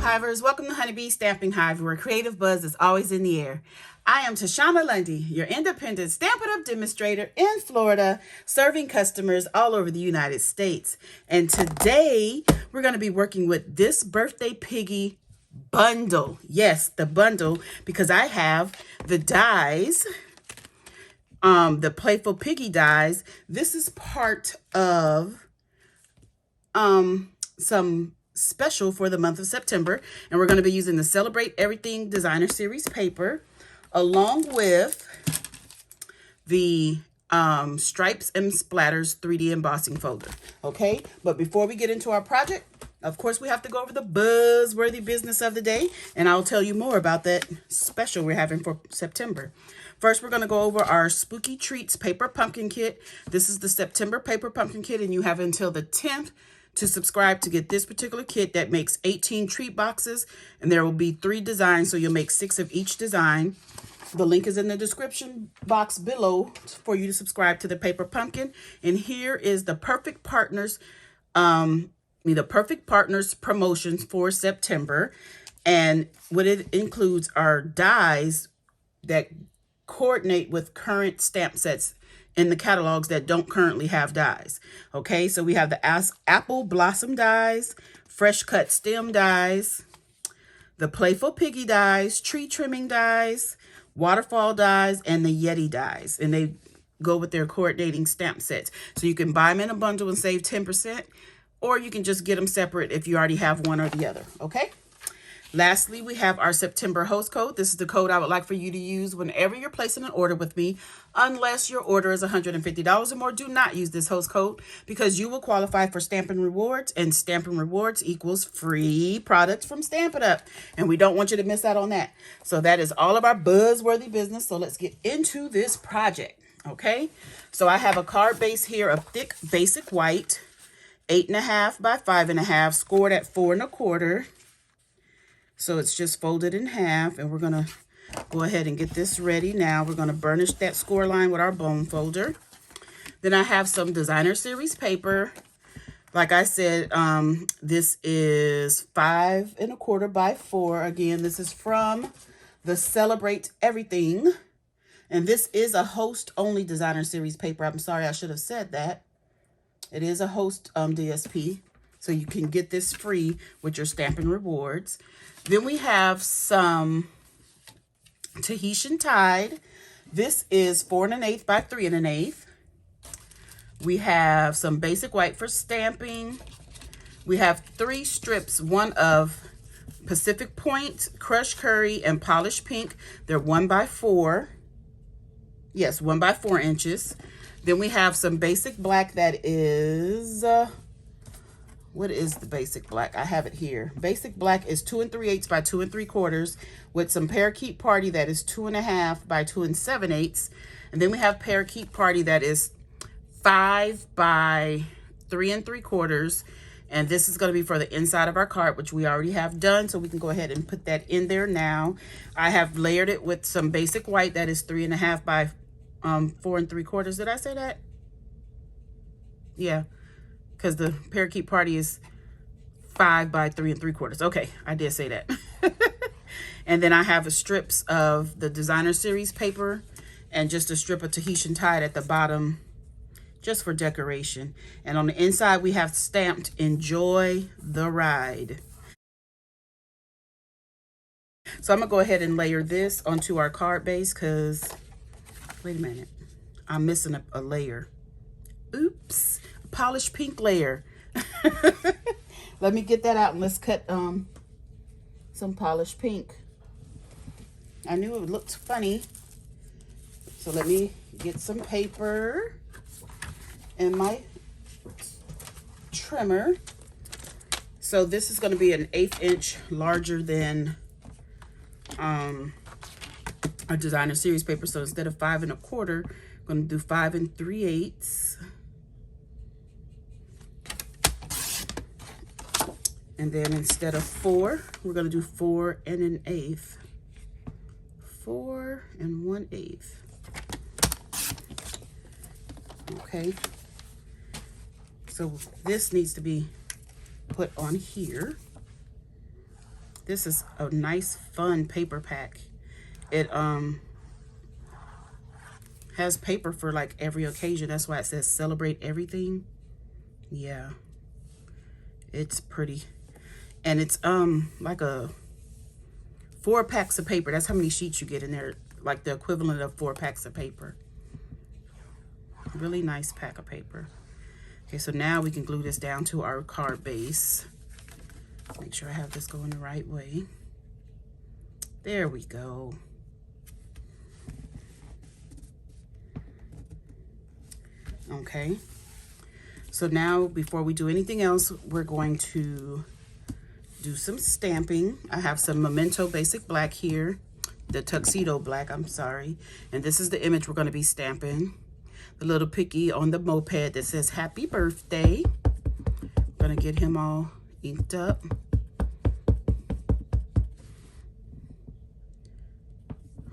Hivers, welcome to Honeybee Stamping Hive, where creative buzz is always in the air. I am Tashana Lundy, your independent Stampin' Up demonstrator in Florida, serving customers all over the United States. And today, we're going to be working with This Birthday Piggy Bundle. Yes, the bundle, because I have the dies, the Playful Piggy dies. This is part of some special for the month of September, and we're going to be using the Celebrate Everything Designer Series paper along with the Stripes and Splatters 3D embossing folder. Okay, but before we get into our project, of course, we have to go over the buzzworthy business of the day, and I'll tell you more about that special we're having for September. First, we're going to go over our Spooky Treats Paper Pumpkin Kit. This is the September Paper Pumpkin Kit, and you have until the 10th to subscribe to get this particular kit that makes 18 treat boxes, and there will be 3 designs, so you'll make 6 of each design. The link is in the description box below for you to subscribe to the Paper Pumpkin. And here is the Perfect Partners, promotions for September. And what it includes are dies that coordinate with current stamp sets in the catalogs that don't currently have dies. Okay, so we have the Apple Blossom dies, Fresh Cut Stem dies, the Playful Piggy dies, Tree Trimming dies, Waterfall dies, and the Yeti dies. And they go with their coordinating stamp sets. So you can buy them in a bundle and save 10%, or you can just get them separate if you already have one or the other. Okay? Lastly, we have our September host code. This is the code I would like for you to use whenever you're placing an order with me. Unless your order is $150 or more, do not use this host code because you will qualify for Stampin' Rewards, and Stampin' Rewards equals free products from Stampin' Up. And we don't want you to miss out on that. So that is all of our buzzworthy business. So let's get into this project, okay? So I have a card base here of thick basic white, 8.5 by 5.5, scored at 4 1/4. So it's just folded in half, and we're going to go ahead and get this ready now. We're going to burnish that score line with our bone folder. Then I have some designer series paper. Like I said, this is 5 1/4 by 4. Again, this is from the Celebrate Everything. And this is a host-only designer series paper. I'm sorry, I should have said that. It is a host DSP. So you can get this free with your Stampin' Rewards. Then we have some Tahitian Tide. This is 4 1/8 by 3 1/8. We have some basic white for stamping. We have 3 strips, one of Pacific Point, Crushed Curry, and Polished Pink. They're 1 by 4. Yes, 1 by 4 inches. Then we have some basic black that is... what is the basic black? I have it here. Basic black is 2 3/8 by 2 3/4 with some Parakeet Party that is 2.5 by 2 7/8. And then we have Parakeet Party that is 5 by 3 3/4. And this is going to be for the inside of our card, which we already have done. So we can go ahead and put that in there now. I have layered it with some basic white that is 3.5 by 4 3/4. Did I say that? Yeah. Because the Parakeet Party is 5 by 3 3/4. Okay, I did say that. And then I have strips of the designer series paper and just a strip of Tahitian Tide at the bottom just for decoration. And on the inside, we have stamped Enjoy the Ride. So I'm going to go ahead and layer this onto our card base because, wait a minute, I'm missing a layer. Oops. Polished pink layer. Let me get that out and let's cut some polished pink. I knew it looked funny, so let me get some paper and my trimmer. So this is going to be an 1/8 inch larger than our designer series paper. So instead of 5 1/4, I'm going to do 5 3/8. And then instead of 4, we're going to do 4 1/8. 4 1/8. Okay. So this needs to be put on here. This is a nice, fun paper pack. It has paper for like every occasion. That's why it says celebrate everything. Yeah, it's pretty. And it's like a 4 packs of paper. That's how many sheets you get in there, like the equivalent of 4 packs of paper. Really nice pack of paper. Okay, so now we can glue this down to our card base. Make sure I have this going the right way. There we go. Okay, so now before we do anything else, we're going to do some stamping. I have some Memento Basic Black here, the Tuxedo Black, I'm sorry. And this is the image we're going to be stamping. The little piggy on the moped that says happy birthday. I'm going to get him all inked up.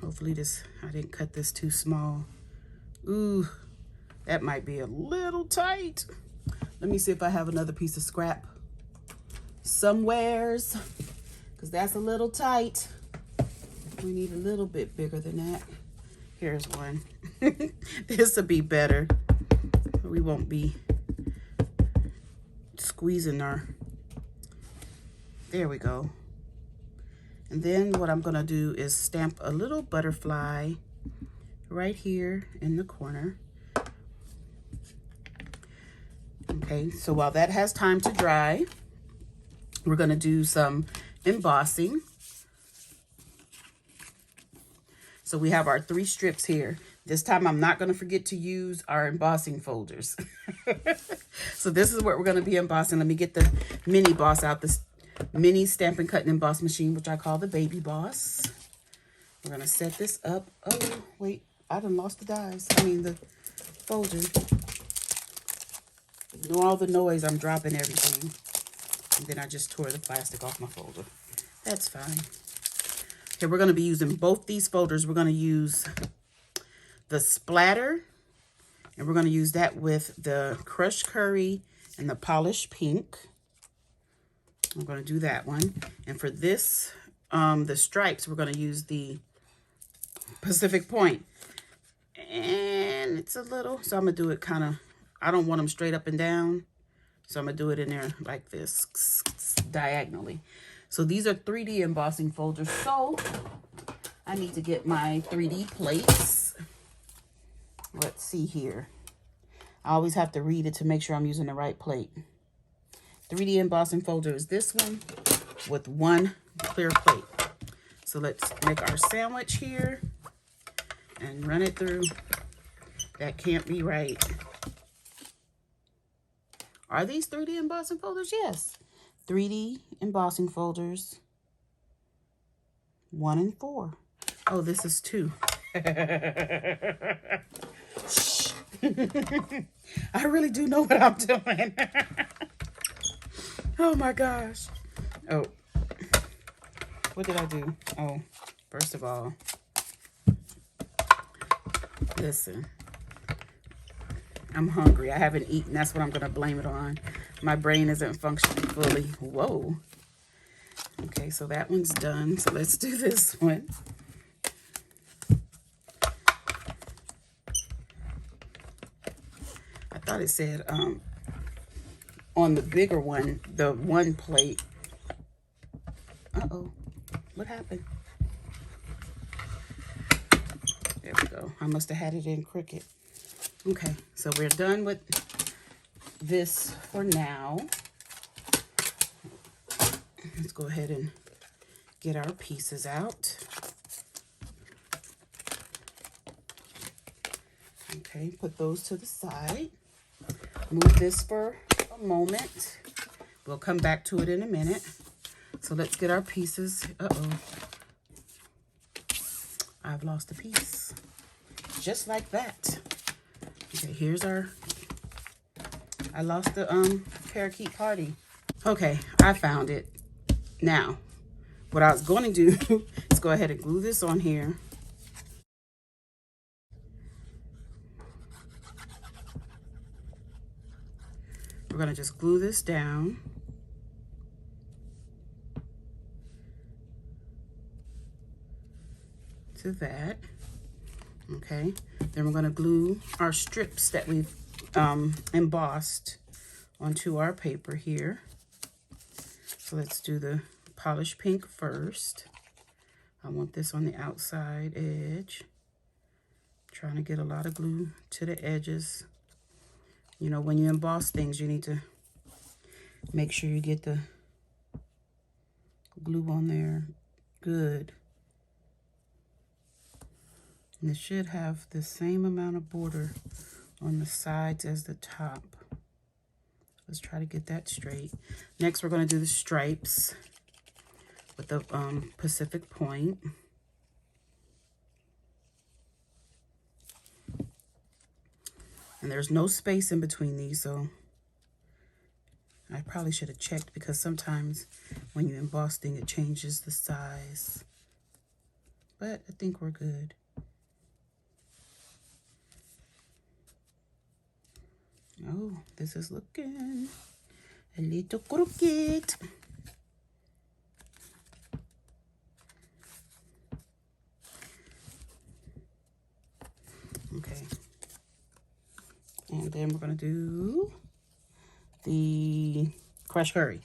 Hopefully I didn't cut this too small. Ooh, that might be a little tight. Let me see if I have another piece of scrap somewheres, because that's a little tight. We need a little bit bigger than that. Here's one. This will be better. We won't be squeezing our, there we go. And then what I'm gonna do is stamp a little butterfly right here in the corner. Okay, so while that has time to dry, we're gonna do some embossing. So we have our 3 strips here. This time I'm not gonna forget to use our embossing folders. So this is what we're gonna be embossing. Let me get the mini boss out, this mini Stampin' Cut and Emboss machine, which I call the Baby Boss. We're gonna set this up. Oh, wait, I done lost the dies. I mean the folder. Ignore all the noise, I'm dropping everything. And then I just tore the plastic off my folder. That's fine. Okay, we're gonna be using both these folders. We're gonna use the splatter, and we're gonna use that with the crushed curry and the polished pink. I'm gonna do that one. And for this, the stripes, we're gonna use the Pacific Point. And it's a little, so I'm gonna do it kind of, I don't want them straight up and down. So I'm gonna do it in there like this, diagonally. So these are 3D embossing folders. So I need to get my 3D plates. Let's see here. I always have to read it to make sure I'm using the right plate. 3D embossing folder is this one with 1 clear plate. So let's make our sandwich here and run it through. That can't be right. Are these 3D embossing folders? Yes. 3D embossing folders. 1 and 4. Oh, this is 2. Shh. I really do know what I'm doing. Oh my gosh. Oh, what did I do? Oh, first of all, listen, I'm hungry. I haven't eaten. That's what I'm going to blame it on. My brain isn't functioning fully. Whoa. Okay, so that one's done. So let's do this one. I thought it said on the bigger one, the 1 plate. Uh-oh. What happened? There we go. I must have had it in crooked. Okay, so we're done with this for now. Let's go ahead and get our pieces out. Okay, put those to the side. Move this for a moment. We'll come back to it in a minute. So let's get our pieces. Uh-oh. I've lost a piece. Just like that. Okay, here's our, I lost the parakeet party. Okay, I found it. Now, what I was going to do is go ahead and glue this on here. We're going to just glue this down. to that. Okay, then we're going to glue our strips that we've embossed onto our paper here. So let's do the polished pink first. I want this on the outside edge. Trying to get a lot of glue to the edges. You know, when you emboss things, you need to make sure you get the glue on there good. And it should have the same amount of border on the sides as the top. Let's try to get that straight. Next, we're going to do the stripes with the Pacific point. And there's no space in between these, so I probably should have checked, because sometimes when you emboss things, it changes the size. But I think we're good. Oh, this is looking a little crooked. Okay. And then we're going to do the crushed curry.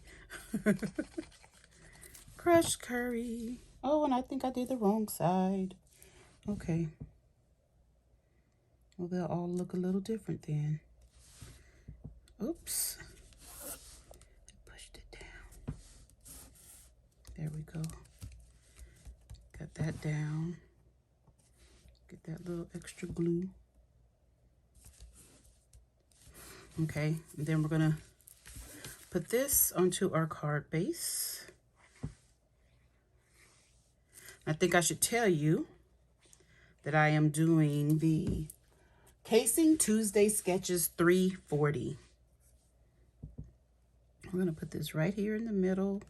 Crushed curry. Oh, and I think I did the wrong side. Okay. Well, they'll all look a little different then. Oops. I pushed it down. There we go. Got that down. Get that little extra glue. Okay, and then we're gonna put this onto our card base. I think I should tell you that I am doing the Casing Tuesday Sketches 340. I'm gonna put this right here in the middle.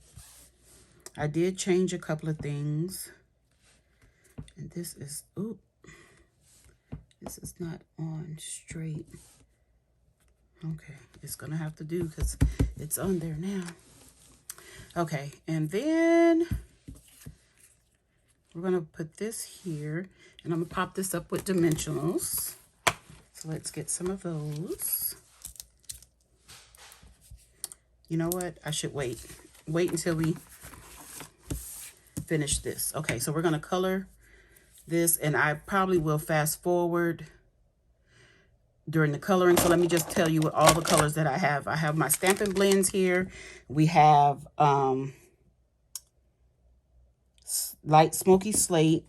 I did change a couple of things. And this is, oop, this is not on straight. Okay, it's gonna have to do because it's on there now. Okay, and then we're gonna put this here, and I'm gonna pop this up with dimensionals. So let's get some of those. You know what? I should wait until we finish this. Okay, so we're gonna color this, and I probably will fast forward during the coloring. So let me just tell you what all the colors that I have. I have my Stampin' Blends here. We have Light Smoky Slate,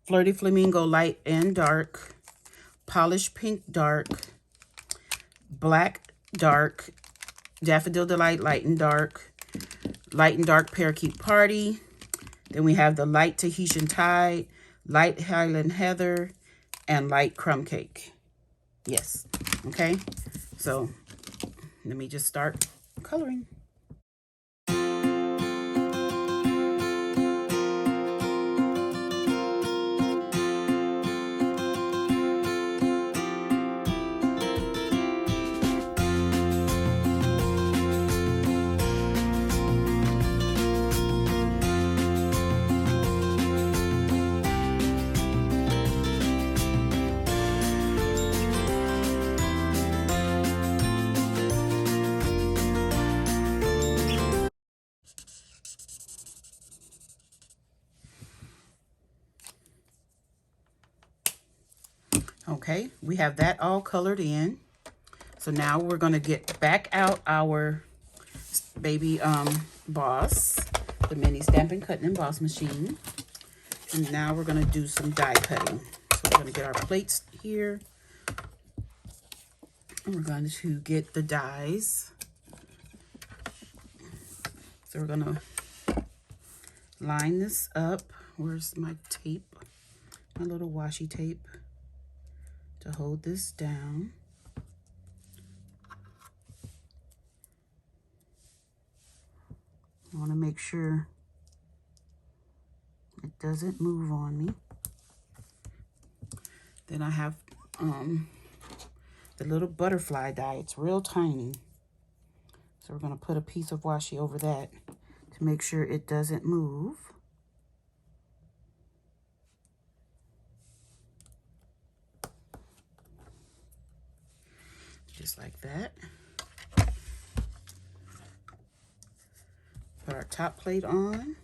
Flirty Flamingo Light and Dark, Polished Pink Dark, Black Dark, Daffodil Delight Light and Dark Parakeet Party. Then we have the Light Tahitian Tide, Light Highland Heather, and Light Crumb Cake. Yes. Okay. So let me just start coloring. Okay, we have that all colored in. So now we're going to get back out our baby Buzzz, the mini Stampin' Cut and Emboss machine. And now we're going to do some die cutting. So we're going to get our plates here. And we're going to get the dies. So we're going to line this up. Where's my tape? My little washi tape to hold this down. I want to make sure it doesn't move on me. Then I have the little butterfly die. It's real tiny. So we're going to put a piece of washi over that to make sure it doesn't move. just like that. Put our top plate on.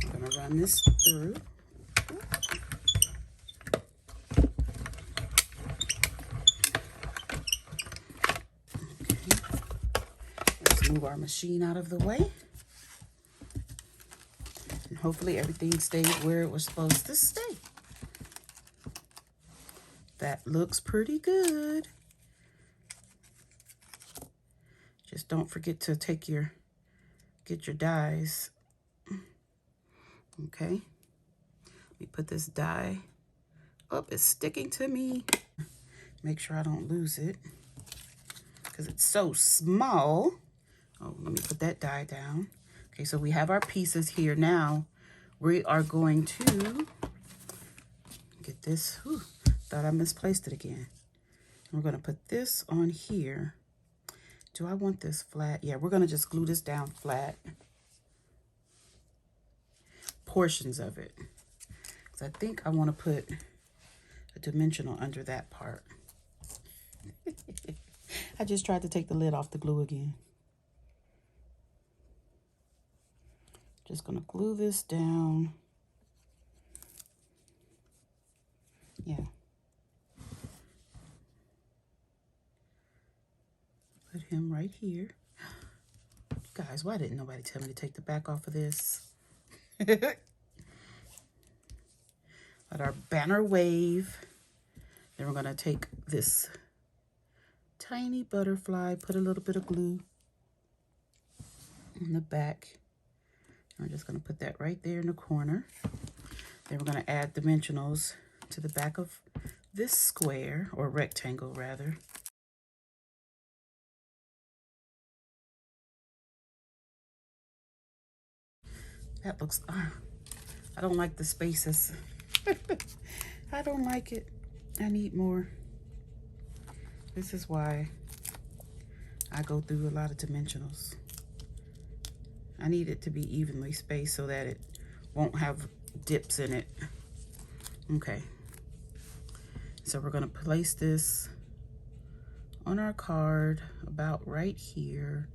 I'm gonna run this through. Let's move our machine out of the way. And hopefully everything stayed where it was supposed to stay. That looks pretty good. Just don't forget to get your dies. Okay. Let me put this die up. It's sticking to me. Make sure I don't lose it because it's so small. Oh, let me put that die down. Okay, so we have our pieces here. Now we are going to get this. Whew, thought I misplaced it again. We're going to put this on here. Do I want this flat? Yeah, we're going to just glue this down flat. Portions of it. Because I think I want to put a dimensional under that part. I just tried to take the lid off the glue again. Just going to glue this down. Yeah. Put him right here. Guys, why didn't nobody tell me to take the back off of this? Let our banner wave. Then we're going to take this tiny butterfly, put a little bit of glue in the back. I'm just going to put that right there in the corner. Then we're going to add dimensionals to the back of this square, or rectangle rather. That looks, I don't like the spaces. I don't like it. I need more. This is why I go through a lot of dimensionals. I need it to be evenly spaced so that it won't have dips in it. Okay. So we're going to place this on our card about right here.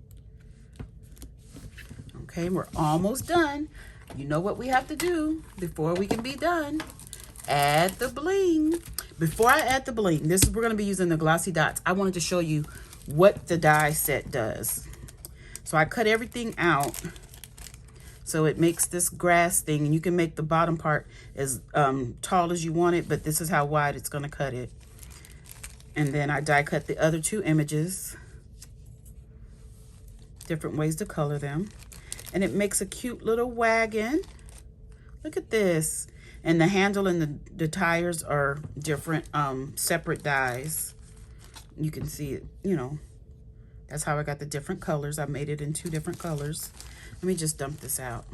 Okay, we're almost done. You know what we have to do before we can be done? Add the bling. Before I add the bling, we're going to be using the glossy dots. I wanted to show you what the die set does. So I cut everything out so it makes this grass thing, and you can make the bottom part as tall as you want it, but this is how wide it's going to cut it. And then I die cut the other two images, different ways to color them. And it makes a cute little wagon. Look at this. And the handle and the tires are different, separate dies. You can see it, you know. That's how I got the different colors. I made it in 2 different colors. Let me just dump this out.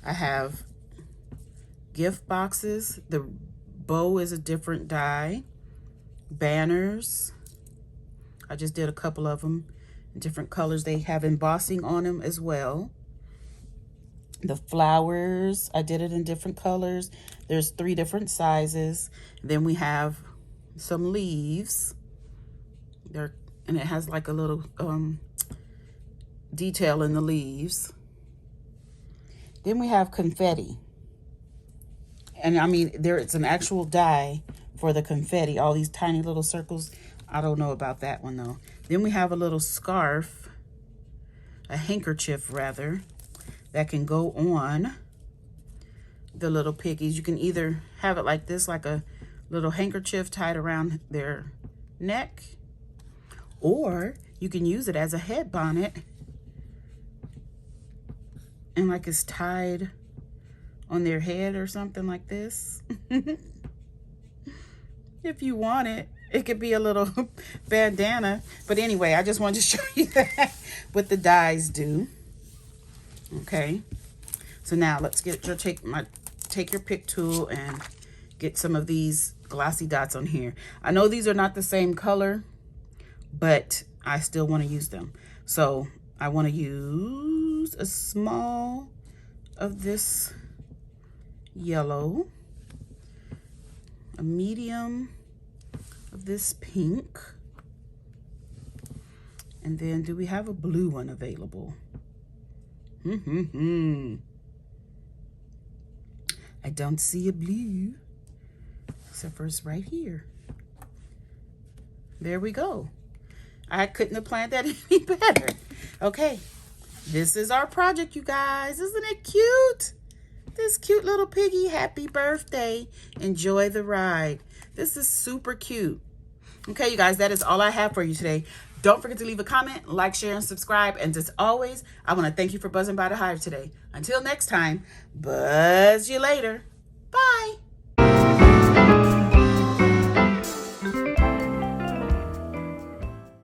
I have gift boxes. The bow is a different die. Banners. I just did a couple of them in different colors. They have embossing on them as well. The flowers, I did it in different colors. There's 3 different sizes. Then we have some leaves. And it has like a little detail in the leaves. Then we have confetti. And I mean, it's an actual die for the confetti, all these tiny little circles. I don't know about that one though. Then we have a little scarf, a handkerchief rather, that can go on the little piggies. You can either have it like this, like a little handkerchief tied around their neck, or you can use it as a head bonnet and like it's tied on their head or something like this. If you want it, it could be a little bandana. But anyway, I just wanted to show you that what the dies do. Okay, so now let's take your pick tool and get some of these glossy dots on here. I know these are not the same color, but I still want to use them. So I want to use a small of this yellow. a medium of this pink. And then do we have a blue one available? I don't see a blue, except for it's right here. There we go. I couldn't have planned that any better. Okay, this is our project, you guys. Isn't it cute? This cute little piggy, happy birthday. Enjoy the ride. This is super cute. Okay, you guys, that is all I have for you today. Don't forget to leave a comment, like, share, and subscribe. And as always, I want to thank you for buzzing by the Hive today. Until next time, buzz you later. Bye.